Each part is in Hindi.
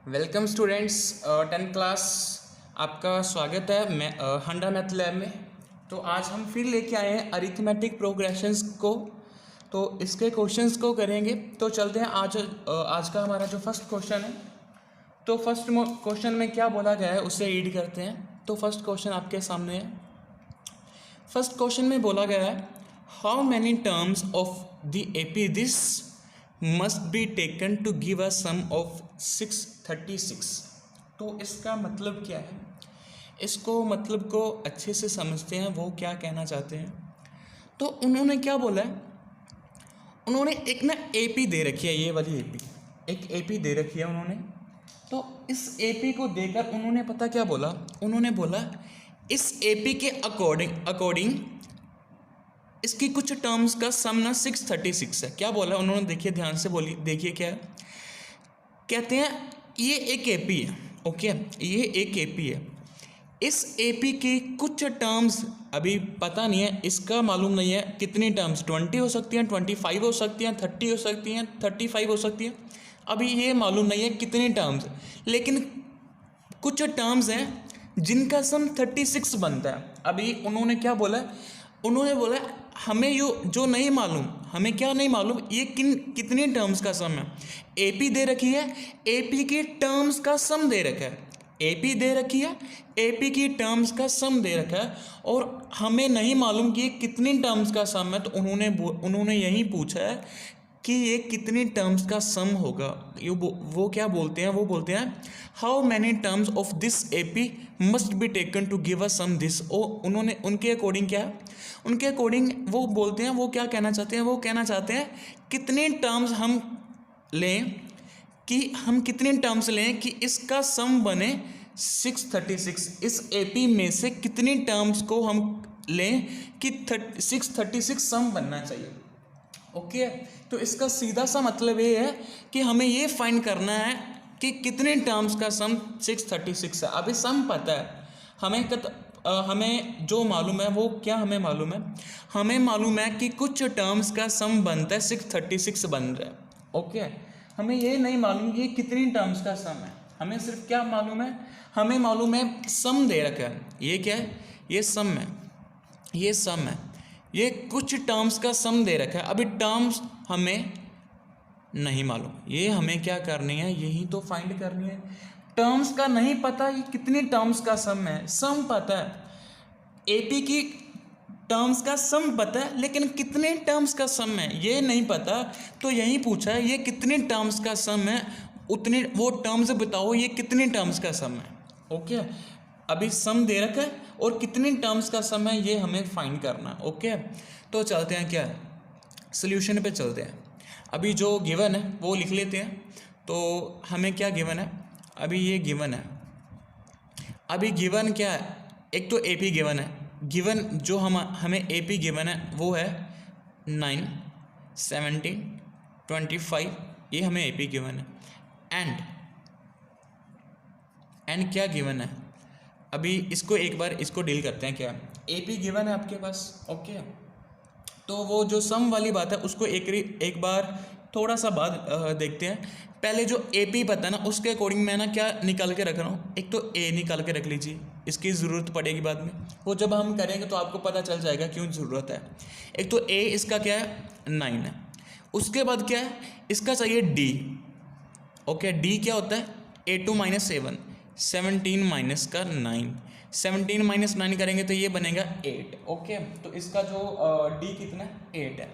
वेलकम स्टूडेंट्स, 10th क्लास आपका स्वागत है। मैं हंडा मैथ लैब में। तो आज हम फिर लेके आए हैं अरिथमेटिक प्रोग्रेशंस को। तो इसके क्वेश्चंस को करेंगे। तो चलते हैं आज का हमारा जो फर्स्ट क्वेश्चन है। तो फर्स्ट क्वेश्चन में क्या बोला गया है उसे रीड करते हैं। तो फर्स्ट क्वेश्चन आपके सामने है। फर्स्ट क्वेश्चन में बोला गया है, how many terms of the AP this must be taken to give a sum of 636। तो इसका मतलब क्या है, इसको मतलब को अच्छे से समझते हैं वो क्या कहना चाहते हैं। तो उन्होंने क्या बोला है, उन्होंने एक ना एपी दे रखी है, ये वाली एपी, एक एपी दे रखी है उन्होंने। तो इस एपी को देकर उन्होंने पता क्या बोला, उन्होंने बोला इस एपी के अकॉर्डिंग इसकी कुछ टर्म्स का सम ना 636 है। क्या बोला उन्होंने, देखिए ध्यान से बोलिए, देखिए क्या है। कहते हैं ये एक एपी है, ओके, ये एक एपी है। इस एपी की कुछ टर्म्स अभी पता नहीं है, इसका मालूम नहीं है कितनी टर्म्स, 20 हो सकती हैं, 25 हो सकती हैं, 30 हो सकती हैं, 35 हो सकती हैं। अभी ये मालूम नहीं है कितनी टर्म्स, लेकिन कुछ टर्म्स हैं जिनका सम 36 बनता है। अभी उन्होंने क्या बोला, उन्होंने बोला हमें जो नहीं मालूम, हमें क्या नहीं मालूम, ये कितनी टर्म्स का सम है। एपी दे रखी है, एपी की टर्म्स का सम दे रखा है। एपी दे रखी है, एपी की टर्म्स का सम दे रखा है, और हमें नहीं मालूम कि ये कितनी टर्म्स का सम है। तो उन्होंने यही पूछा है कि ये कितनी टर्म्स का सम होगा। वो क्या बोलते हैं, वो बोलते हैं how many terms of this AP must be taken to give a sum this. ओ उन्होंने उनके अकॉर्डिंग क्या है, उनके अकॉर्डिंग वो बोलते हैं, वो क्या कहना चाहते हैं, वो कहना चाहते हैं कितने टर्म्स हम लें, कि हम कितने टर्म्स लें कि इसका सम बने 636। इस एपी में से कितनी टर्म्स को हम लें कि 636 सम बनना चाहिए। ओके, तो इसका सीधा सा मतलब ये है कि हमें ये फाइंड करना है कि कितने टर्म्स का सम 636 है। अभी सम पता है हमें जो मालूम है वो क्या हमें मालूम है, हमें मालूम है कि कुछ टर्म्स का सम बनता है 636 बन रहा है। ओके, हमें ये नहीं मालूम कि कितनी टर्म्स का सम है, हमें सिर्फ क्या मालूम है, हमें मालूम है सम दे रखा है। ये क्या है, ये सम है, ये सम है, ये कुछ टर्म्स का सम दे रखा है। अभी टर्म्स हमें नहीं मालूम, ये हमें क्या करनी है, यही तो फाइंड करनी है। टर्म्स का नहीं पता ये कितनी टर्म्स का सम है, सम पता है एपी की टर्म्स का सम पता है, लेकिन कितने टर्म्स का सम है ये नहीं पता। तो यही पूछा है ये कितने टर्म्स का सम है, उतने वो टर्म्स बताओ ये कितने टर्म्स का सम है। ओके, अभी सम दे रखा है और कितने टर्म्स का सम है ये हमें फाइंड करना है। ओके, तो चलते हैं क्या, सोल्यूशन पे चलते हैं। अभी जो गिवन है वो लिख लेते हैं। तो हमें क्या गिवन है, अभी ये गिवन है, अभी गिवन क्या है, एक तो एपी गिवन है, गिवन जो हमें एपी गिवन है वो है 9, 17, 25, ये हमें एपी गिवन है। एंड क्या गिवन है, अभी इसको एक बार इसको डील करते हैं। क्या एपी गिवन है आपके पास, ओके, तो वो जो सम वाली बात है उसको एक बार थोड़ा सा बाद देखते हैं। पहले जो एपी पता है ना उसके अकॉर्डिंग मैं ना क्या निकाल के रख रहा हूँ, एक तो ए निकाल के रख लीजिए, इसकी ज़रूरत पड़ेगी बाद में, वो जब हम करेंगे तो आपको पता चल जाएगा क्यों ज़रूरत है। एक तो ए इसका क्या है 9 है, उसके बाद क्या है इसका चाहिए डी। ओके, डी क्या होता है 8 माइनस 7, 17 माइनस का 9, 17 माइनस 9 करेंगे तो ये बनेगा 8। ओके, तो इसका जो डी कितना है 8 है।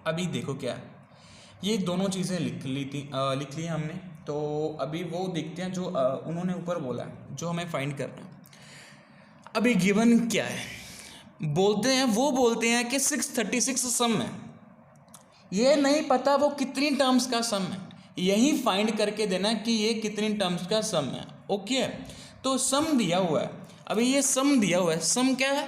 अभी देखो क्या है, ये दोनों चीज़ें लिख ली हमने। तो अभी वो देखते हैं जो उन्होंने ऊपर बोला है, जो हमें फाइंड करना है। अभी गिवन क्या है, वो बोलते हैं कि 636 सम है, ये नहीं पता वो कितनी टर्म्स का सम है, यही फाइंड करके देना कि ये कितनी टर्म्स का सम है। ओके, तो सम दिया हुआ है, अभी ये सम दिया हुआ है, सम क्या है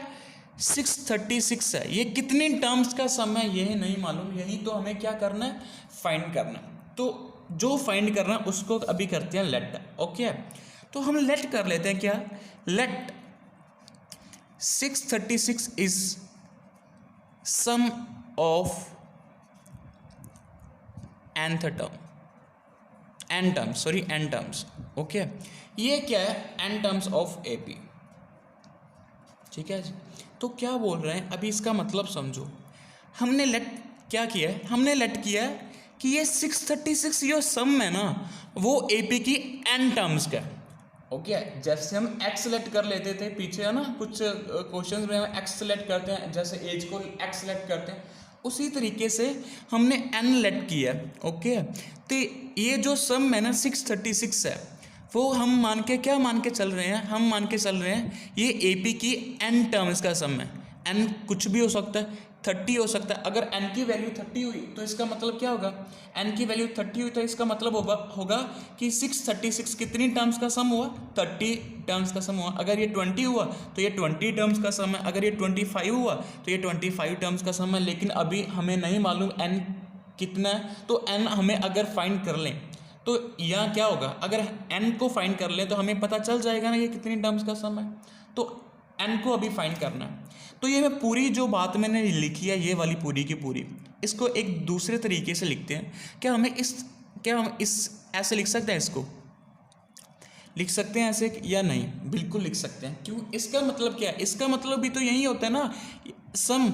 636 है, ये कितनी टर्म्स का सम है ये नहीं मालूम, यही तो हमें क्या करना है फाइंड करना है। तो जो फाइंड करना है उसको अभी करते हैं लेट। ओके, तो हम लेट कर लेते हैं, क्या let 636 is sum of nth term. N terms, sorry N terms, okay. ये क्या है, एन टर्म्स ऑफ एपी, ठीक है जी। तो क्या बोल रहे हैं, अभी इसका मतलब समझो। हमने लेट क्या किया है, हमने लेट किया है कि ये 636 जो सम है ना, वो एपी की एन टर्म्स का, ओके। जैसे हम एक्स सेलेक्ट कर लेते थे पीछे, है ना, कुछ क्वेश्चंस में हम एक्स सेलेक्ट करते हैं, जैसे एज को एक्स सेलेक्ट करते हैं, उसी तरीके से हमने एन लेट किया, ओके। तो ये जो सम है ना 636 है, वो हम मान के क्या मान के चल रहे हैं, हम मान के चल रहे हैं ये एपी की एन टर्म्स का सम है। एन कुछ भी हो सकता है, 30 हो सकता है। अगर एन की वैल्यू 30 हुई तो इसका मतलब क्या होगा, एन की वैल्यू 30 हुई तो इसका मतलब होगा कि 636 कितनी टर्म्स का सम हुआ, 30 टर्म्स का सम हुआ। अगर ये 20 हुआ तो ये 20 टर्म्स का सम है, अगर ये 25 हुआ तो ये 25 टर्म्स का सम है। लेकिन अभी हमें नहीं मालूम एन कितना है, तो एन हमें अगर फाइंड कर लें तो यहाँ क्या होगा, अगर n को फाइंड कर लें तो हमें पता चल जाएगा ना ये कितनी टर्म्स का सम है। तो n को अभी फाइंड करना है। तो ये मैं पूरी जो बात मैंने लिखी है, ये वाली पूरी की पूरी, इसको एक दूसरे तरीके से लिखते हैं। क्या हम इस ऐसे लिख सकते हैं, इसको लिख सकते हैं ऐसे या नहीं, बिल्कुल लिख सकते हैं। क्यों, इसका मतलब क्या है, इसका मतलब भी तो यही होता है ना, सम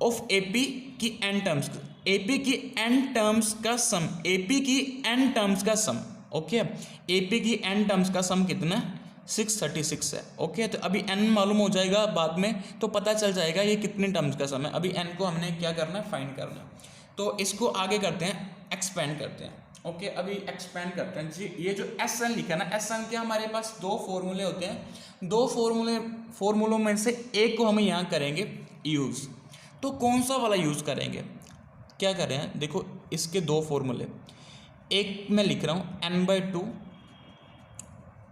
ऑफ एपी की एन टर्म्स, एपी की एन टर्म्स का सम, एपी की एन टर्म्स का सम, ओके। एपी की एन टर्म्स का सम कितना, 636 है, ओके। तो अभी एन मालूम हो जाएगा बाद में, तो पता चल जाएगा ये कितने टर्म्स का सम है। अभी एन को हमने क्या करना है, फाइंड करना है। तो इसको आगे करते हैं, एक्सपेंड करते हैं, ओके। अभी एक्सपेंड करते हैं जी। ये जो एस एन लिखा ना, एस एन के हमारे पास दो फॉर्मूले होते हैं, दो फॉर्मूलों में से एक को हम यहाँ करेंगे यूज़। तो कौन सा वाला यूज़ करेंगे, क्या करें, देखो इसके दो फॉर्मूले, एक मैं लिख रहा हूँ n/2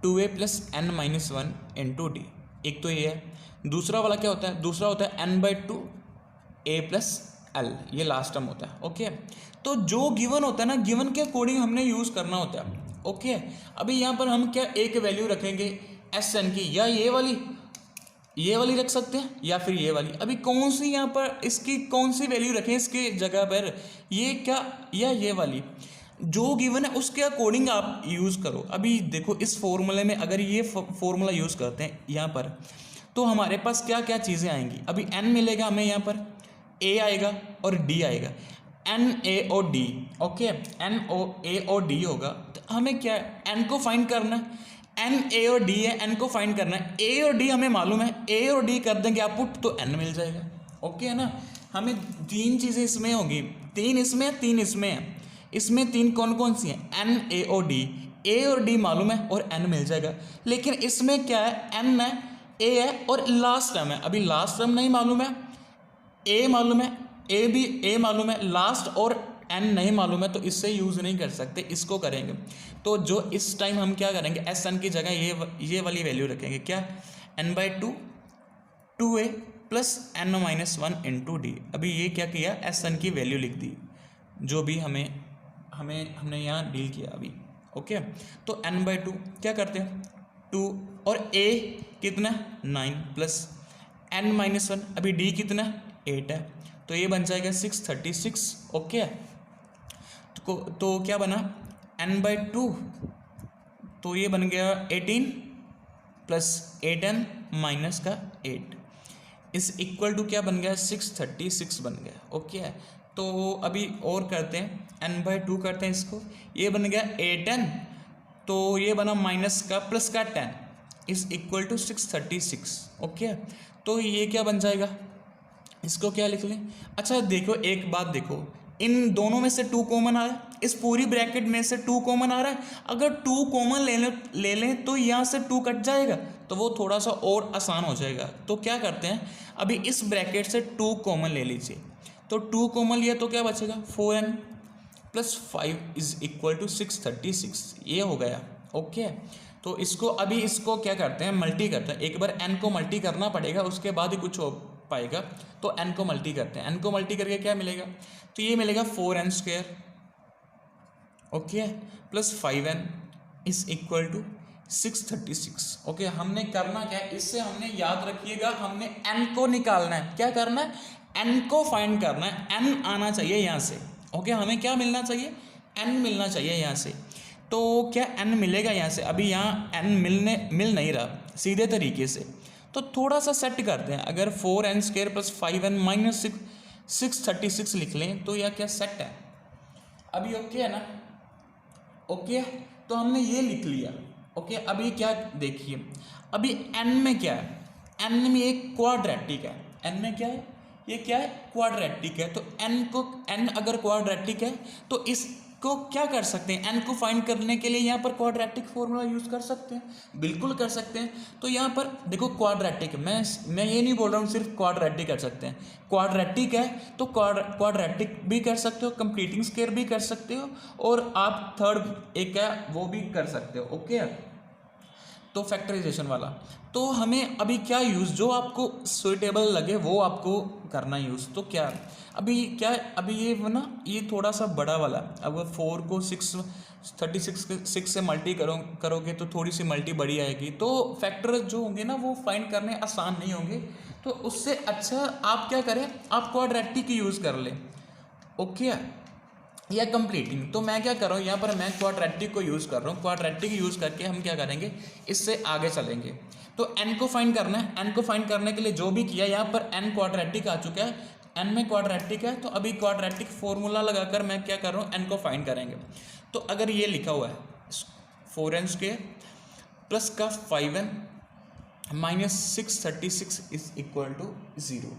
2a + n-1 × d, एक तो ये है। दूसरा वाला क्या होता है, दूसरा होता है n/2 a + l, ये लास्ट टर्म होता है, ओके। तो जो गिवन होता है ना, गिवन के अकॉर्डिंग हमने यूज़ करना होता है, ओके। अभी यहाँ पर हम क्या एक वैल्यू रखेंगे एस एन की, या ये वाली रख सकते हैं या फिर ये वाली। अभी कौन सी यहाँ पर इसकी कौन सी वैल्यू रखें इसके जगह पर, ये क्या या ये वाली, जो गिवन है उसके अकॉर्डिंग आप यूज़ करो। अभी देखो इस फॉर्मूले में अगर ये फॉर्मूला यूज़ करते हैं यहाँ पर, तो हमारे पास क्या क्या चीज़ें आएंगी। अभी n मिलेगा हमें, यहाँ पर a आएगा और d आएगा, n a और d, ओके। a और d होगा, तो हमें क्या है, n को फाइंड करना है, n a और d है, n को फाइंड करना है। a और d हमें मालूम है, a और d कर देंगे आप पुट तो n मिल जाएगा, ओके है ना। हमें तीन चीज़ें इसमें होगी, तीन इसमें तीन इसमें है। इसमें तीन कौन कौन सी हैं, n a और d, a और d मालूम है और n मिल जाएगा। लेकिन इसमें क्या है, n है, a है और लास्ट टर्म है। अभी लास्ट टर्म नहीं मालूम है, a मालूम है, a मालूम है, लास्ट और n नहीं मालूम है, तो इससे यूज़ नहीं कर सकते, इसको करेंगे। तो जो इस टाइम हम क्या करेंगे, एस एन की जगह ये वाली वैल्यू रखेंगे, क्या, n/2 2a + n-1 × d। अभी ये क्या किया, एस एन की वैल्यू लिख दी, जो भी हमने यहाँ डील किया अभी, ओके। तो n/2 क्या करते हैं, 2, और a कितना 9 + n-1, अभी d कितना 8 है, तो ये बन जाएगा 636, ओके। तो क्या बना, n/2, तो ये बन गया 18 + 8n - 8 इस इक्वल टू क्या बन गया, 636 बन गया, ओके। तो अभी और करते हैं, n/2 करते हैं इसको, ये बन गया 8n, तो ये बना माइनस का प्लस का 10 इस इक्वल टू 636, ओके। तो ये क्या बन जाएगा, इसको क्या लिख लें। अच्छा देखो एक बात देखो, इन दोनों में से 2 कॉमन आ रहा है, इस पूरी ब्रैकेट में से 2 कॉमन आ रहा है। अगर 2 कॉमन ले लें तो यहाँ से 2 कट जाएगा, तो वो थोड़ा सा और आसान हो जाएगा। तो क्या करते हैं, अभी इस ब्रैकेट से 2 कॉमन ले लीजिए, तो 2 कॉमन लिया तो क्या बचेगा, 4n + 5 = 636, ये हो गया, ओके। तो इसको क्या करते हैं, मल्टी करते हैं। एक बार n को मल्टी करना पड़ेगा, उसके बाद ही कुछ हो पाएगा। तो n को मल्टी करते हैं, n को मल्टी करके क्या मिलेगा, तो ये मिलेगा 4n², ओके, + 5n = 636, ओके। हमने करना क्या है, इससे हमने याद रखिएगा, हमने n को निकालना है। क्या करना है, n को फाइंड करना है, n आना चाहिए यहाँ से, ओके। हमें क्या मिलना चाहिए, n मिलना चाहिए यहाँ से। तो क्या n मिलेगा यहाँ से? अभी यहाँ n मिल नहीं रहा सीधे तरीके से, तो थोड़ा सा सेट करते हैं। अगर 4n² + 5n - 636 लिख लें तो यह क्या सेट है? अभी ओके है ना? ओके है, तो हमने ये लिख लिया। ओके, अभी क्या देखिए, अभी n में क्या है? n में एक क्वाड्रेटिक है। n में क्या है? ये क्या है? क्वाड्रेटिक है। तो n अगर क्वाड्रेटिक है तो इसको क्या कर सकते हैं? n को फाइंड करने के लिए यहाँ पर क्वाड्रेटिक फॉर्मूला यूज़ कर सकते हैं, बिल्कुल कर सकते हैं। तो यहाँ पर देखो क्वाड्रेटिक, मैं ये नहीं बोल रहा हूँ सिर्फ क्वाड्रेटिक कर सकते हैं। क्वाड्रेटिक है तो क्वाड्रेटिक भी कर सकते हो, कंप्लीटिंग स्क्वायर भी कर सकते हो, और आप थर्ड एक है वो भी कर सकते हो। ओके, तो फैक्टराइजेशन वाला। तो हमें अभी क्या यूज़, जो आपको सुइटेबल लगे वो आपको करना यूज़। तो क्या अभी ये ना, ये थोड़ा सा बड़ा वाला, अब 4 को 6 से मल्टी करोगे तो थोड़ी सी मल्टी बड़ी आएगी, तो फैक्टर जो होंगे ना वो फाइंड करने आसान नहीं होंगे। तो उससे अच्छा आप क्या करें, आप क्वाड्रेटिक यूज़ कर लें। ओके, या कंप्लीटिंग। तो मैं क्या कर रहा हूँ यहाँ पर, मैं क्वाड्रेटिक को यूज़ कर रहा हूँ। क्वाड्रेटिक यूज़ करके हम क्या करेंगे, इससे आगे चलेंगे। तो n को फाइंड करना है। n को फाइंड करने के लिए जो भी किया, यहाँ पर n क्वाड्रेटिक आ चुका है, n में क्वाड्रेटिक है, तो अभी क्वाड्रेटिक फॉर्मूला लगाकर मैं क्या कर रहा हूँ, n को फाइंड करेंगे। तो अगर ये लिखा हुआ है 4n² प्लस का 5n - 636 = 0,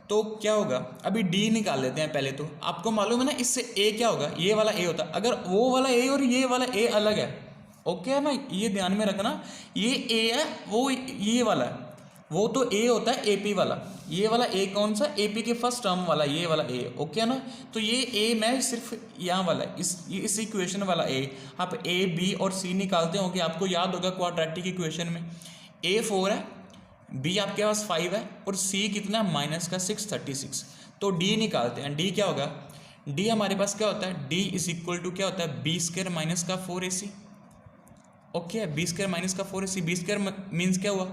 तो क्या होगा, अभी d निकाल लेते हैं पहले। तो आपको मालूम है ना, इससे a क्या होगा, ये वाला a होता, अगर वो वाला a और ये वाला a अलग है, ओके है ना, ये ध्यान में रखना, ये a है, वो ये वाला है, वो तो a होता है AP वाला, ये वाला a कौन सा, AP के फर्स्ट टर्म वाला, ये वाला a, ओके है ना। तो ये a मैं सिर्फ यहाँ वाला, इस इक्वेशन वाला a, आप a b और c निकालते होंगे, आपको याद होगा क्वाड्रेटिक इक्वेशन में a 4 है, b आपके पास 5 है, और c कितना, -636। तो d निकालते हैं। d क्या होगा, d हमारे पास क्या होता है, d = क्या होता है, b² - 4ac। Okay, b² - 4ac, b² means क्या हुआ,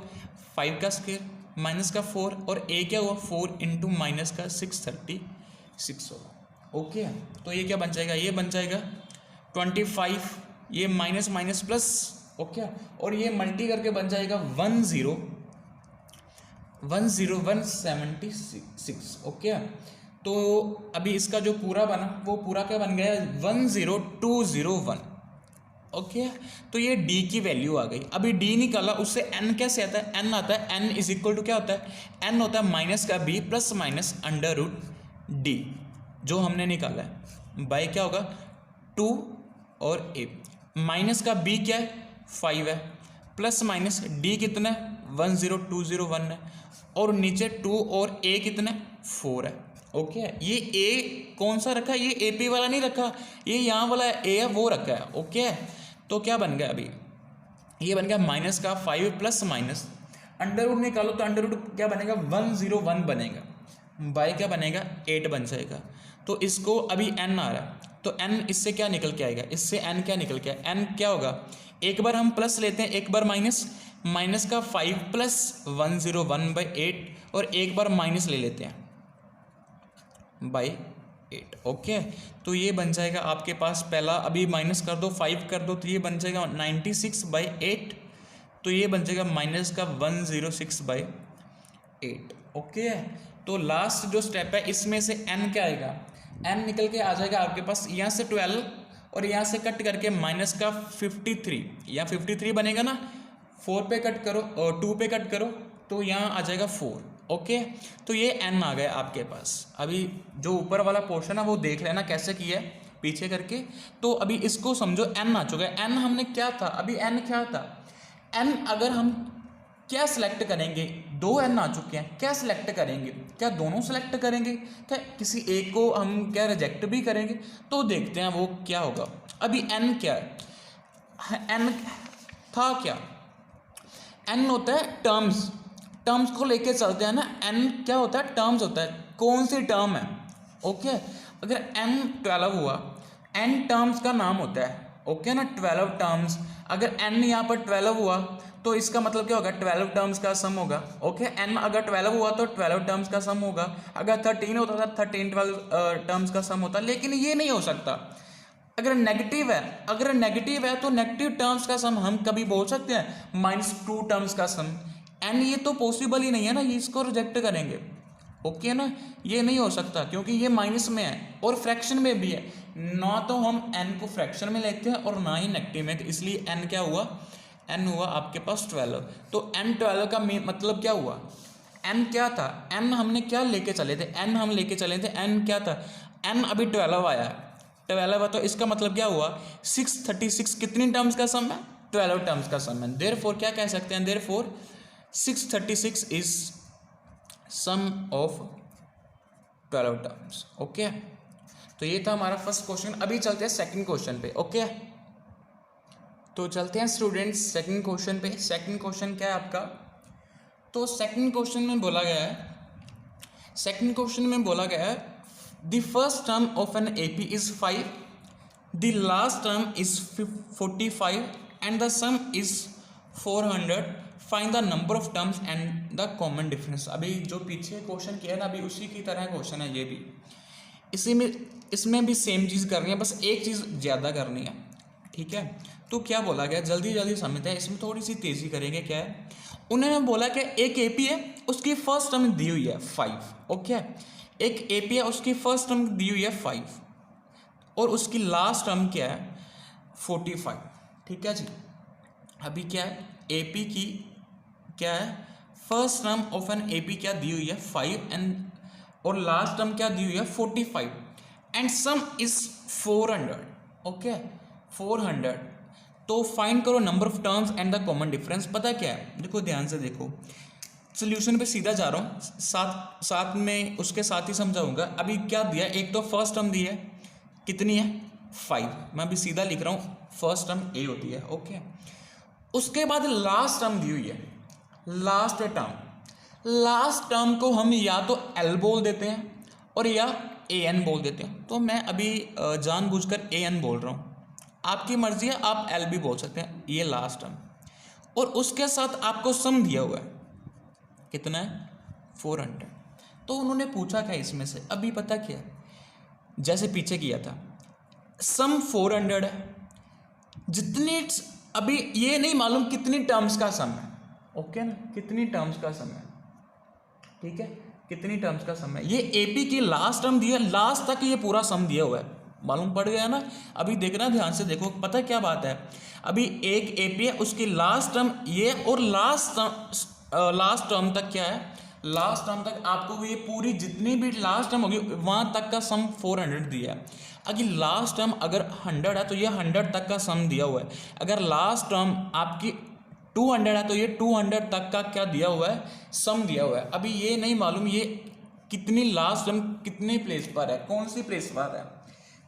5 का स्क्वायर माइनस का 4, और a क्या हुआ, 4 × -636 होगा। ओके, तो ये क्या बन जाएगा, ये बन जाएगा 25, ये माइनस माइनस प्लस, ओके, और ये मल्टी करके बन जाएगा 10176। ओके, तो अभी इसका जो पूरा बना वो पूरा क्या बन गया, 10201। ओके, तो ये d की वैल्यू आ गई। अभी d निकाला, उससे n कैसे आता है, n आता है, n = क्या होता है, n होता है माइनस का b प्लस माइनस √d, जो हमने निकाला है, बाय क्या होगा 2 और a, माइनस का b क्या है 5 है, प्लस माइनस d कितना है 10201 है, और नीचे 2 और a कितना है 4 है। ओके, ये a कौन सा रखा है, ये AP वाला नहीं रखा, ये यहाँ वाला a है वो रखा है। ओके, तो क्या बन गया, अभी ये बन गया माइनस का 5 प्लस माइनस √ निकालो, तो √ क्या बनेगा 101 बनेगा, बाय क्या बनेगा 8 बन जाएगा। तो इसको अभी n आ रहा है, तो n इससे क्या निकल के आएगा, इससे n क्या निकल के आएगा, n क्या होगा, एक बार हम प्लस लेते हैं, एक बार माइनस का 5 + 101/8, और एक बार माइनस ले लेते हैं बाई 8। ओके, तो ये बन जाएगा आपके पास, पहला अभी माइनस कर दो, 5 कर दो, तो ये बन जाएगा 96/8, तो ये बन जाएगा माइनस का 106/8। ओके, तो लास्ट जो स्टेप है इसमें से n क्या आएगा, n निकल के आ जाएगा आपके पास, यहाँ से 12 और यहाँ से कट करके माइनस का 53, यहाँ 53 बनेगा ना, 4 पे कट करो और 2 पे कट करो, तो यहाँ आ जाएगा 4। ओके, तो ये n आ गया आपके पास। अभी जो ऊपर वाला पोर्शन है वो देख लेना कैसे किया है पीछे करके। तो अभी इसको समझो, n आ चुका है। n हमने क्या था, अभी n क्या था, n अगर हम क्या सिलेक्ट करेंगे, 2 n आ चुके हैं, क्या सिलेक्ट करेंगे, क्या दोनों सिलेक्ट करेंगे, क्या किसी एक को हम क्या रिजेक्ट भी करेंगे, तो देखते हैं वो क्या होगा। अभी n क्या है, n था क्या, n होता है टर्म्स को लेके चलते हैं ना, n क्या होता है, टर्म्स होता है, कौन सी टर्म है। ओके, अगर n 12 हुआ, n टर्म्स का नाम होता है, ओके ना, 12 टर्म्स, अगर n यहाँ पर 12 हुआ तो इसका मतलब क्या होगा, 12 टर्म्स का सम होगा। ओके, n अगर 12 हुआ तो 12 टर्म्स का सम होगा, अगर 13 होता था 13 12 टर्म्स का सम होता, लेकिन ये नहीं हो सकता, अगर नेगेटिव है तो नेगेटिव टर्म्स का सम हम कभी बोल सकते हैं -2 टर्म्स का सम, एंड ये तो पॉसिबल ही नहीं है ना, ये इसको रिजेक्ट करेंगे। ओके ना, ये नहीं हो सकता क्योंकि ये माइनस में है और फ्रैक्शन में भी है, ना तो हम n को फ्रैक्शन में लेते हैं और ना ही नेगेटिव में, इसलिए n क्या हुआ, n हुआ आपके पास 12। तो n 12 का मतलब क्या हुआ, n क्या था, n हमने क्या लेके चले थे, n हम लेके चले थे, n क्या था, n अभी 12 आया है, 12 है, तो इसका मतलब क्या हुआ 636 कितनी टर्म्स का सम है, 12 टर्म्स का सम है। देयरफॉर क्या कह सकते हैं, therefore 636 is sum of 12 terms. Okay, तो ये था हमारा फर्स्ट क्वेश्चन। अभी चलते हैं सेकंड क्वेश्चन पे। ओके, तो चलते हैं स्टूडेंट्स सेकंड क्वेश्चन पे। सेकंड क्वेश्चन क्या है आपका, तो सेकंड क्वेश्चन में बोला गया है the first term of an AP is 5, the last term is 45 and the some is 400, find the number of terms and the common difference. अभी जो पीछे क्वेश्चन किया ना, अभी उसी की तरह क्वेश्चन है ये भी, इसमें भी सेम चीज़ करनी है, बस एक चीज़ ज़्यादा करनी है। ठीक है, तो क्या बोला गया, जल्दी समझते हैं, इसमें थोड़ी सी तेज़ी करेंगे। क्या है, उन्होंने बोला कि एक एपी है, उसकी फर्स्ट टर्म दी हुई है 5। ओके, एक एपी है, उसकी फर्स्ट टर्म दी हुई है 5 और उसकी लास्ट टर्म क्या है 45। ठीक है जी, अभी क्या है, एपी की क्या है, first term of an AP क्या दी हुई है 5 एंड और लास्ट टर्म क्या दी हुई है 45 एंड सम इज 400। ओके, 400, तो फाइंड करो number of terms and the common difference. पता क्या है, देखो ध्यान से देखो, सोल्यूशन पे सीधा जा रहा हूँ, साथ में उसके साथ ही समझाऊंगा। अभी क्या दिया, एक तो फर्स्ट टर्म दी है, कितनी है 5, मैं अभी सीधा लिख रहा हूँ, फर्स्ट टर्म ए होती है। ओके, उसके बाद लास्ट टर्म दी हुई है, लास्ट टर्म को हम या तो एल बोल देते हैं और या ए एन बोल देते हैं। तो मैं अभी जानबूझकर ए एन बोल रहा हूँ, आपकी मर्जी है, आप एल भी बोल सकते हैं। ये लास्ट टर्म और उसके साथ आपको सम दिया हुआ है, कितना है 400। तो उन्होंने पूछा क्या इसमें से, अभी पता क्या, जैसे पीछे किया था, सम 400 है, जितनी, अभी ये नहीं मालूम कितनी टर्म्स का सम है। ओके ना, कितनी टर्म्स का सम है, ठीक है, कितनी टर्म्स का सम है। ये एपी की लास्ट टर्म दी है, लास्ट तक ये पूरा सम दिया हुआ है, मालूम पड़ गया ना। अभी देखना ध्यान से देखो, पता क्या बात है, अभी एक एपी है, उसकी लास्ट टर्म ये और लास्ट टर्म तक क्या है, लास्ट टर्म तक आपको ये पूरी जितनी भी लास्ट टर्म होगी वहाँ तक का सम 400 दिया है। अगर लास्ट टर्म अगर 100 है तो ये 100 तक का सम दिया हुआ है। अगर लास्ट टर्म आपकी 200 है तो ये 200 तक का क्या दिया हुआ है, सम दिया हुआ है। अभी ये नहीं मालूम ये कितनी लास्ट टर्म कितनी प्लेस पर है, कौन सी प्लेस पर है,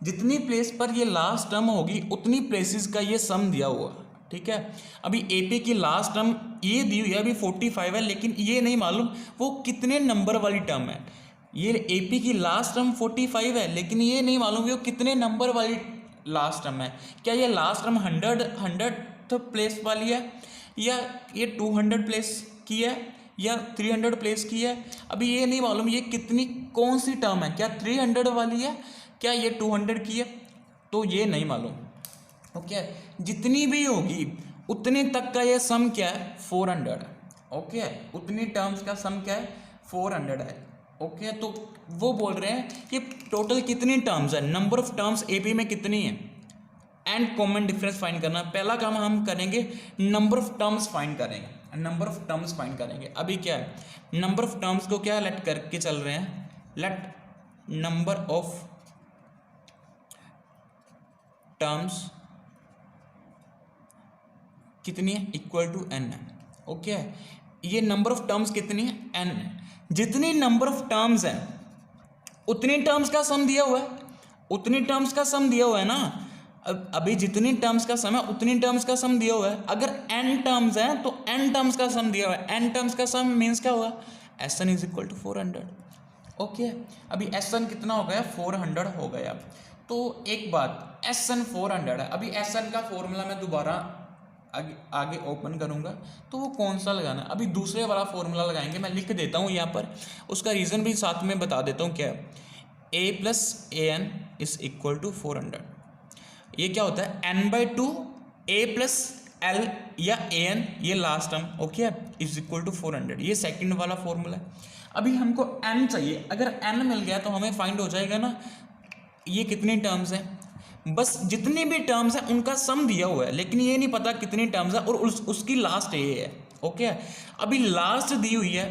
जितनी प्लेस पर ये लास्ट टर्म होगी उतनी प्लेसेस का ये सम दिया हुआ। ठीक है, अभी एपी की लास्ट टर्म ये दी हुई है, अभी 45 है, लेकिन ये नहीं मालूम वो कितने नंबर वाली टर्म है। ये एपी की लास्ट टर्म 45 है, लेकिन ये नहीं मालूम वो कितने नंबर वाली लास्ट टर्म है। क्या ये लास्ट टर्म 100 प्लेस वाली है, या ये 200 प्लेस की है, या 300 प्लेस की है। अभी ये नहीं मालूम ये कितनी कौन सी टर्म है, क्या 300 वाली है, क्या ये 200 की है, तो ये नहीं मालूम। ओके, जितनी भी होगी उतने तक का ये सम क्या है 400 है। ओके, उतनी टर्म्स का सम क्या है 400 है। ओके, तो वो बोल रहे हैं कि टोटल कितनी टर्म्स है, नंबर ऑफ टर्म्स एपी में कितनी है एंड कॉमन डिफरेंस फाइंड करना। पहला काम हम करेंगे नंबर ऑफ टर्म्स फाइंड करेंगे, नंबर ऑफ टर्म्स फाइंड करेंगे। अभी क्या है, नंबर ऑफ टर्म्स को क्या लेट करके चल रहे हैं, लेट नंबर ऑफ टर्म्स कितनी है इक्वल टू एन है। ओके, ये नंबर ऑफ टर्म्स कितनी है एन है। जितनी नंबर ऑफ टर्म्स है उतनी टर्म्स का सम दिया हुआ है, उतनी टर्म्स का सम दिया हुआ है ना। अभी जितनी टर्म्स का सम है उतनी टर्म्स का सम दिया हुआ है। अगर n टर्म्स हैं तो n टर्म्स का सम दिया हुआ है। n टर्म्स का सम मीन्स क्या होगा, Sn is equal to 400। Okay, अभी Sn कितना हो गया 400 हो गया। तो एक बात, Sn 400 है। अभी Sn का फॉर्मूला मैं दोबारा आगे ओपन करूंगा तो वो कौन सा लगाना है, अभी दूसरे वाला फॉर्मूला लगाएंगे। मैं लिख देता हूँ यहाँ पर, उसका रीज़न भी साथ में बता देता हूँ क्या है। a + an is equal to 400। ये क्या होता है n/2 a प्लस l या an, ये last term, okay, is equal to 400। ये सेकंड वाला फॉर्मूला है। अभी हमको n चाहिए, अगर n मिल गया तो हमें फाइंड हो जाएगा ना ये कितनी टर्म्स हैं। बस जितनी भी टर्म्स हैं उनका सम दिया हुआ है, लेकिन ये नहीं पता कितनी टर्म्स है और उसकी लास्ट ये है, ओके। अभी लास्ट दी हुई है,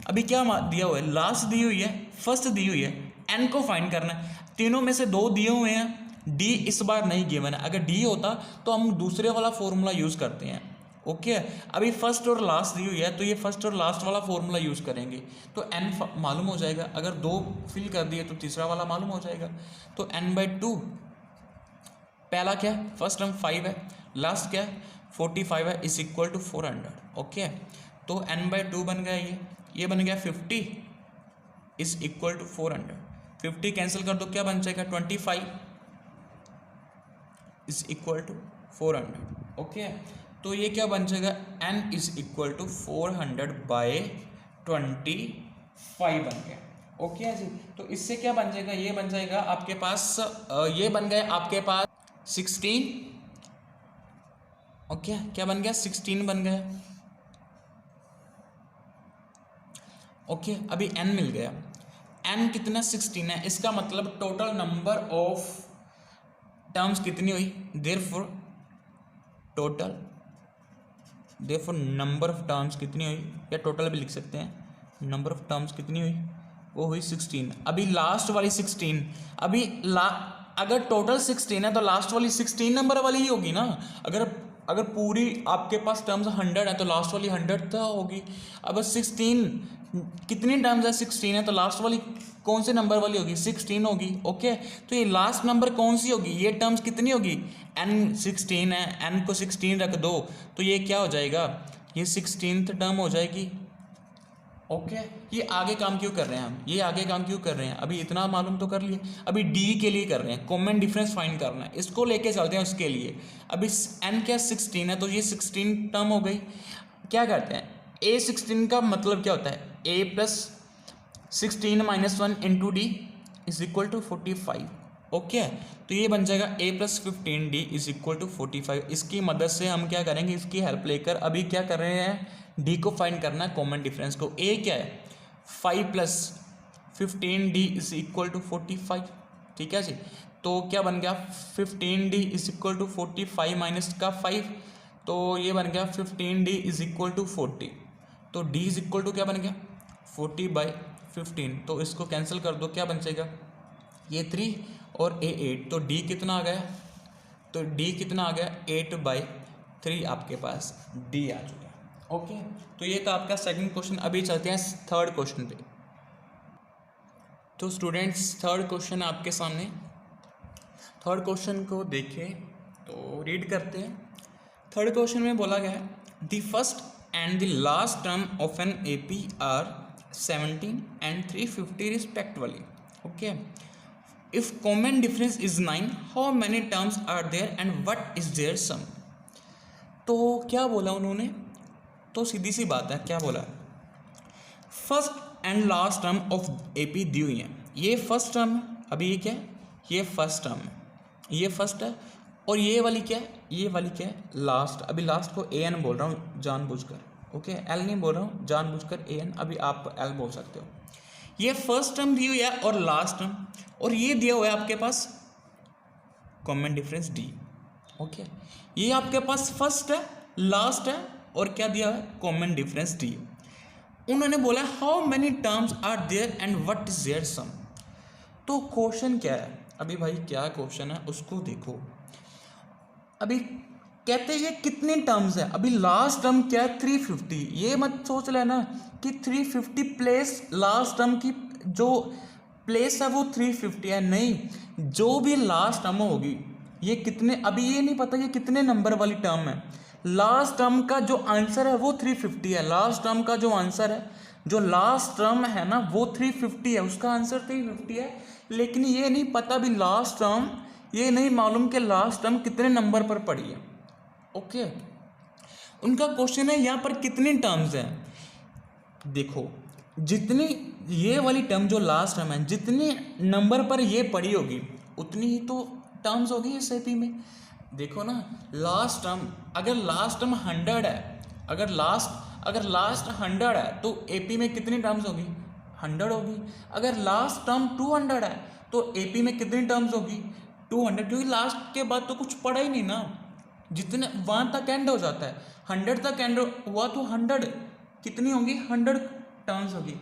अभी क्या दिया हुआ है, लास्ट दी हुई है, फर्स्ट दी हुई है, एन को फाइंड करना है। तीनों में से दो दिए हुए हैं, डी इस बार नहीं गिवन है। अगर डी होता तो हम दूसरे वाला फॉर्मूला यूज़ करते हैं, ओके। अभी फर्स्ट और लास्ट दी हुई है तो ये फर्स्ट और लास्ट वाला फॉर्मूला यूज़ करेंगे, तो एन मालूम हो जाएगा। अगर दो फिल कर दिए तो तीसरा वाला मालूम हो जाएगा। तो n/2, पहला क्या है, फर्स्ट टर्म 5 है, लास्ट क्या है 45 है, इज इक्वल टू 400, ओके। तो n/2 बन गया, ये बन गया 50 इज इक्वल टू 400। 50 कैंसिल कर दो, क्या बन जाएगा 25 इज इक्वल टू 400, ओके। तो ये क्या बन जाएगा, n इज इक्वल टू 400/25 बन गया, ओके जी। तो इससे क्या बन जाएगा, ये बन जाएगा आपके पास, ये बन गया आपके पास 16, ओके। क्या बन गया, 16 बन गया, ओके। अभी n मिल गया, n कितना 16 है, इसका मतलब टोटल नंबर ऑफ टर्म्स कितनी हुई, देयरफॉर नंबर ऑफ टर्म्स कितनी हुई, या टोटल भी लिख सकते हैं, नंबर ऑफ टर्म्स कितनी हुई, वो हुई 16। अभी लास्ट वाली 16, अभी अगर टोटल 16 है तो लास्ट वाली 16 नंबर वाली ही होगी ना। अगर पूरी आपके पास टर्म्स 100 है तो लास्ट वाली 100 तो होगी। अब 16 कितनी टर्म्स है, 16 है तो लास्ट वाली कौन से नंबर वाली होगी, 16 होगी, ओके। तो ये लास्ट नंबर कौन सी होगी, ये टर्म्स कितनी होगी, n 16 है, n को 16 रख दो तो ये क्या हो जाएगा, ये 16th टर्म हो जाएगी, ओके। ये आगे काम क्यों कर रहे हैं हम, ये आगे काम क्यों कर रहे हैं, अभी इतना मालूम तो कर लिए। अभी डी के लिए कर रहे हैं, कॉमन डिफरेंस फाइंड करना है, इसको लेके चलते हैं उसके लिए। अभी n क्या 16 है तो ये 16 टर्म हो गई। क्या करते हैं, a16 का मतलब क्या होता है, a plus 16 - 1 into D is equal to 45, okay. तो ये बन जाएगा a plus 15d is equal to 45। इसकी मदद से हम क्या करेंगे, इसकी हेल्प लेकर अभी क्या कर रहे हैं, डी को फाइंड करना है, कॉमन डिफरेंस को। a क्या है 5 plus 15d is equal to 45, ठीक है जी। तो क्या बन गया 15d is equal to 45 minus का 5, तो ये बन गया 15d इज इक्वल टू 40। तो d इज इक्वल टू क्या बन गया 40/15। तो इसको कैंसिल कर दो, क्या बन जाएगा, ये 3 और a 8, तो d कितना आ गया, तो d कितना आ गया 8/3 आपके पास d आ चुका, ओके। तो ये था आपका सेकंड क्वेश्चन। अभी चलते हैं थर्ड क्वेश्चन पे। तो स्टूडेंट्स थर्ड क्वेश्चन आपके सामने, थर्ड क्वेश्चन को देखें तो रीड करते हैं। थर्ड क्वेश्चन में बोला गया है, the first and the last term of an AP are 17 and 350 respectively, okay. If common difference is 9, how many terms are there and what is their sum? तो क्या बोला उन्होंने, तो सीधी सी बात है, क्या बोला, first and last term of AP दी हुई है, ये फर्स्ट टर्म है, अभी ये क्या है, ये फर्स्ट टर्म है, ये फर्स्ट है, और ये वाली क्या है, ये वाली क्या है लास्ट। अभी लास्ट को AN बोल रहा हूँ जानबूझकर, ओके, L नहीं बोल रहा हूँ जानबूझकर AN, अभी आप L बोल सकते हो। ये फर्स्ट टर्म दी हुई है और लास्ट टर्म, और ये दिया हुआ है आपके पास कॉमन डिफरेंस D, ओके। ये आपके पास फर्स्ट है, लास्ट है, और क्या दिया है कॉमन डिफरेंस D। उन्होंने बोला how many terms are there and what is their sum. तो क्वेश्चन क्या है, अभी भाई क्या क्वेश्चन है उसको देखो। अभी कहते हैं कितने टर्म्स है, अभी लास्ट टर्म क्या है 350। ये मत सोच लेना कि 350 प्लेस लास्ट टर्म की जो प्लेस है वो 350 है, नहीं, जो भी लास्ट टर्म होगी ये कितने, अभी ये नहीं पता ये कितने नंबर वाली टर्म है। लास्ट टर्म का जो आंसर है वो 350 है, लास्ट टर्म का जो आंसर है, जो लास्ट टर्म है ना वो 350 है, उसका आंसर 350 है। लेकिन ये नहीं पता भी लास्ट टर्म, ये नहीं मालूम कि लास्ट टर्म कितने नंबर पर पड़ी है, ओके। उनका क्वेश्चन है यहाँ पर कितनी टर्म्स हैं। देखो जितनी ये वाली टर्म जो लास्ट टर्म है जितने नंबर पर ये पड़ी होगी उतनी ही तो टर्म्स होगी इस एपी में। देखो ना, लास्ट टर्म, अगर लास्ट टर्म 100 है, अगर लास्ट 100 है तो एपी में कितनी टर्म्स होगी? 100 होगी। अगर लास्ट टर्म 200 है तो एपी में कितनी टर्म्स होगी? 200, क्योंकि लास्ट के बाद तो कुछ पड़ा ही नहीं ना, जितने वहाँ तक एंड हो जाता है, 100 तक एंड हुआ तो 100 कितनी होंगी? 100 टर्म्स होगी।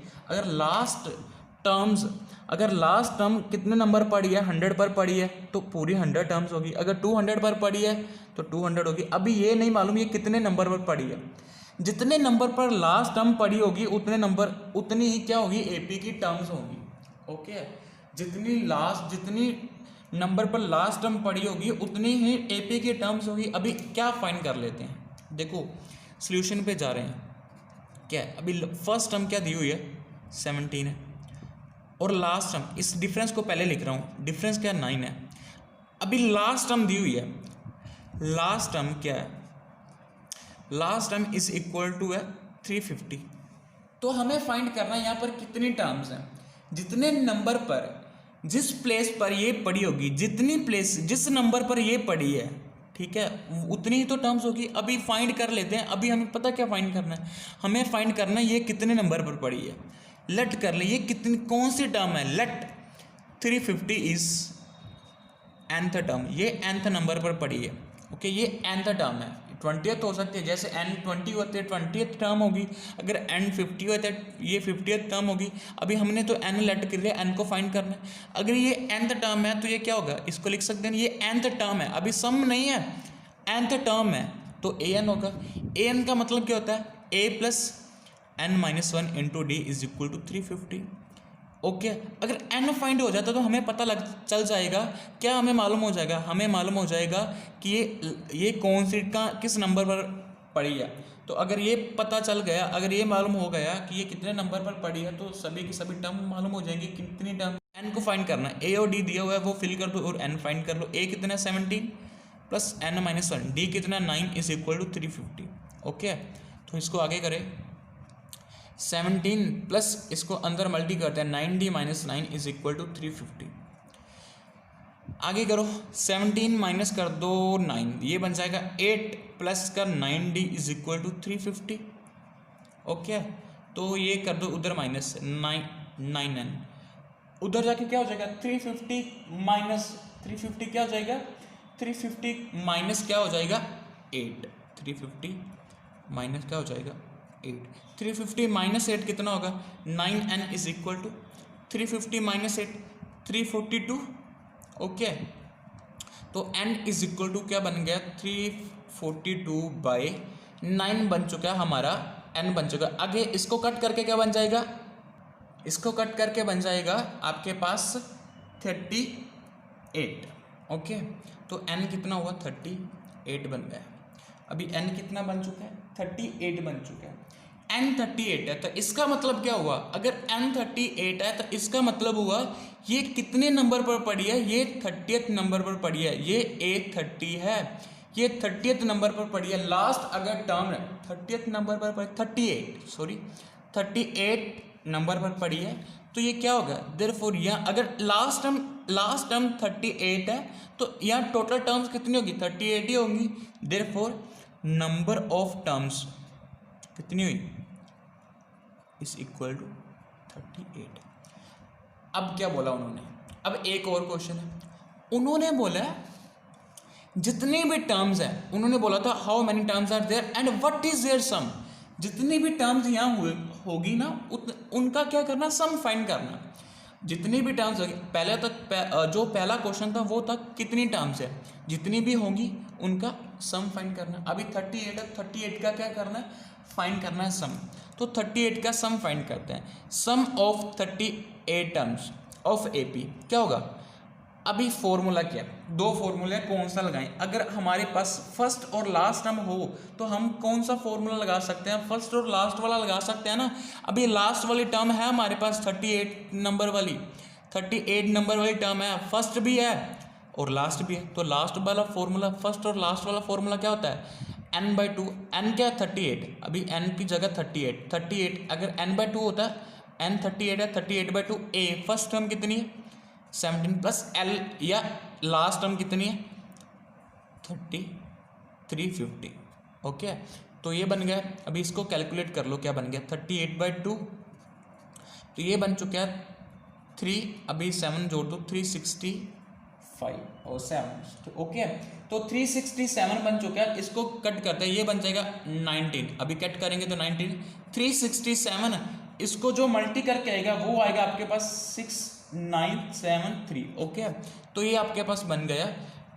अगर लास्ट टर्म कितने नंबर पड़ी है? 100 पर पड़ी है तो पूरी 100 टर्म्स होगी। अगर 200 पर पड़ी है तो 200 होगी। अभी ये नहीं मालूम ये कितने नंबर पर पड़ी है। जितने नंबर पर लास्ट टर्म पड़ी होगी उतनी ही क्या होगी? एपी की टर्म्स होगी। ओके, जितनी नंबर पर लास्ट टर्म पड़ी होगी उतनी ही एपी की टर्म्स होगी। अभी क्या फाइंड कर लेते हैं, देखो सॉल्यूशन पे जा रहे हैं। क्या है अभी? फर्स्ट टर्म क्या दी हुई है? 17 है, और लास्ट टर्म, इस डिफरेंस को पहले लिख रहा हूँ, डिफरेंस क्या? 9 है। अभी लास्ट टर्म दी हुई है, लास्ट टर्म क्या है? Last term is equal to है 350। तो हमें फाइंड करना है यहाँ पर कितनी टर्म्स हैं। जितने नंबर पर, जिस प्लेस पर ये पड़ी होगी, जिस नंबर पर ये पड़ी है, ठीक है, उतनी ही तो टर्म्स होगी। अभी फाइंड कर लेते हैं। अभी हमें पता क्या फाइंड करना है? हमें फाइंड करना है ये कितने नंबर पर पड़ी है। लेट कर ले, ये कौन सी टर्म है? लेट 350 इज nth टर्म, ये nth नंबर पर पड़ी है। ओके, ये nth टर्म है। 20th हो सकती है, जैसे n 20 होते हैं 20th टर्म होगी। अगर n 50 होता है ये 50th टर्म होगी। अभी हमने तो n लेट कर लिया, n को फाइंड करना है। अगर ये nth टर्म है तो ये क्या होगा? इसको लिख सकते हैं, ये nth टर्म है। अभी सम नहीं है, nth टर्म है तो an होगा। an का मतलब क्या होता है? a plus n-1 into D is equal to 350। Okay, अगर n फाइंड हो जाता तो हमें पता चल जाएगा। क्या हमें मालूम हो जाएगा? हमें मालूम हो जाएगा कि ये कौन सी किस नंबर पर पड़ी है। तो अगर ये पता चल गया, अगर ये मालूम हो गया कि ये कितने नंबर पर पड़ी है, तो सभी की सभी टर्म मालूम हो जाएंगी। कितनी टर्म? n को फाइंड करना है। a और d दिया हुआ है वो फिल कर दो और n फाइंड कर लो। a कितना? 17 प्लस n-1, d कितना? 9 इज इक्वल टू 350। ओके, तो इसको आगे करें। 17 प्लस इसको अंदर मल्टी करते हैं, 9d minus 9 is equal to 350। आगे करो, 17 माइनस कर दो 9, ये बन जाएगा 8 प्लस का 9d is equal to 350। Okay, तो ये कर दो उधर माइनस 9n, उधर जाके क्या हो जाएगा? 350 माइनस 350 क्या हो जाएगा? 350 माइनस क्या हो जाएगा? 8। 350 माइनस क्या हो जाएगा? 8। 350 माइनस 8 कितना होगा? 9n is equal to 350 minus 8 342। Okay, तो n इज इक्वल टू क्या बन गया? 342/9 बन चुका है हमारा, n बन चुका। आगे इसको कट करके क्या बन जाएगा? इसको कट करके बन जाएगा आपके पास 38। ओके, तो n कितना हुआ? 38 बन गया। अभी n कितना बन चुका है? 38 बन चुका है। n 38 है तो इसका मतलब क्या हुआ? अगर n 38 है तो इसका मतलब हुआ ये कितने नंबर पर पड़ी है? ये 30th नंबर पर पड़ी है। ये A30 है, ये 30th नंबर पर पड़ी है। लास्ट अगर टर्म 30th नंबर पर पड़ी, 38 नंबर पर पड़ी है, तो ये क्या होगा? देयरफॉर यहाँ अगर लास्ट टर्म 38 है तो यहाँ टोटल टर्म्स कितनी होगी? 38 ही होंगी। देयरफॉर नंबर ऑफ टर्म्स कितनी हुई? Is equal to 38। अब क्या बोला उन्होंने? अब एक और क्वेश्चन है। उन्होंने बोला जितनी भी टर्म्स है, उन्होंने बोला था how many terms are there and what is their sum. जितनी भी टर्म्स यहाँ होगी ना उनका क्या करना? सम फाइंड करना। जितनी भी टर्म्स होगी, पहले तक जो पहला क्वेश्चन था वो था कितनी टर्म्स है, जितनी भी होंगी उनका सम फाइंड करना। अभी 38 है, 38 का क्या करना है? फाइंड करना है सम। तो 38 का सम फाइंड करते हैं। सम ऑफ 38 टर्म्स ऑफ एपी क्या होगा? अभी फॉर्मूला क्या? दो फॉर्मूले कौन सा लगाएं? अगर हमारे पास फर्स्ट और लास्ट टर्म हो तो हम कौन सा फॉर्मूला लगा सकते हैं? फर्स्ट और लास्ट वाला लगा सकते हैं ना। अभी लास्ट वाली टर्म है हमारे पास 38 नंबर वाली टर्म है, फर्स्ट भी है और लास्ट भी है। तो लास्ट वाला फॉर्मूला, फर्स्ट और लास्ट वाला फॉर्मूला क्या होता है? n/2। n क्या? 38। अभी n की जगह 38 अगर n/2 होता है, n 38 है, 38/2 a फर्स्ट टर्म कितनी है? 17 प्लस L या लास्ट टर्म कितनी है 350। ओके, तो ये बन गया। अभी इसको कैलकुलेट कर लो क्या बन गया 38/2, तो ये बन चुका है 3, अभी 7 जोड़ दो 365 और 7। ओके, तो 367 बन चुका है। इसको कट करते हैं, ये बन जाएगा 19, अभी कट करेंगे तो 19 367, इसको जो मल्टी करके आएगा वो आएगा आपके पास 6973। ओके, तो ये आपके पास बन गया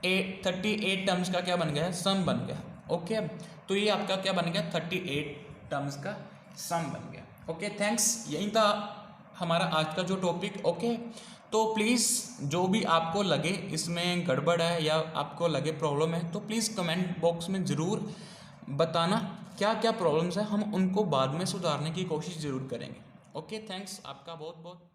38 टर्म्स का क्या बन गया सम बन गया। ओके, तो ये आपका क्या बन गया 38 टर्म्स का सम बन गया। ओके, थैंक्स, यही था हमारा आज का जो टॉपिक। ओके, तो प्लीज़ जो भी आपको लगे इसमें गड़बड़ है या आपको लगे प्रॉब्लम है तो प्लीज़ कमेंट बॉक्स में ज़रूर बताना क्या क्या प्रॉब्लम्स है, हम उनको बाद में सुधारने की कोशिश ज़रूर करेंगे। ओके, थैंक्स, आपका बहुत बहुत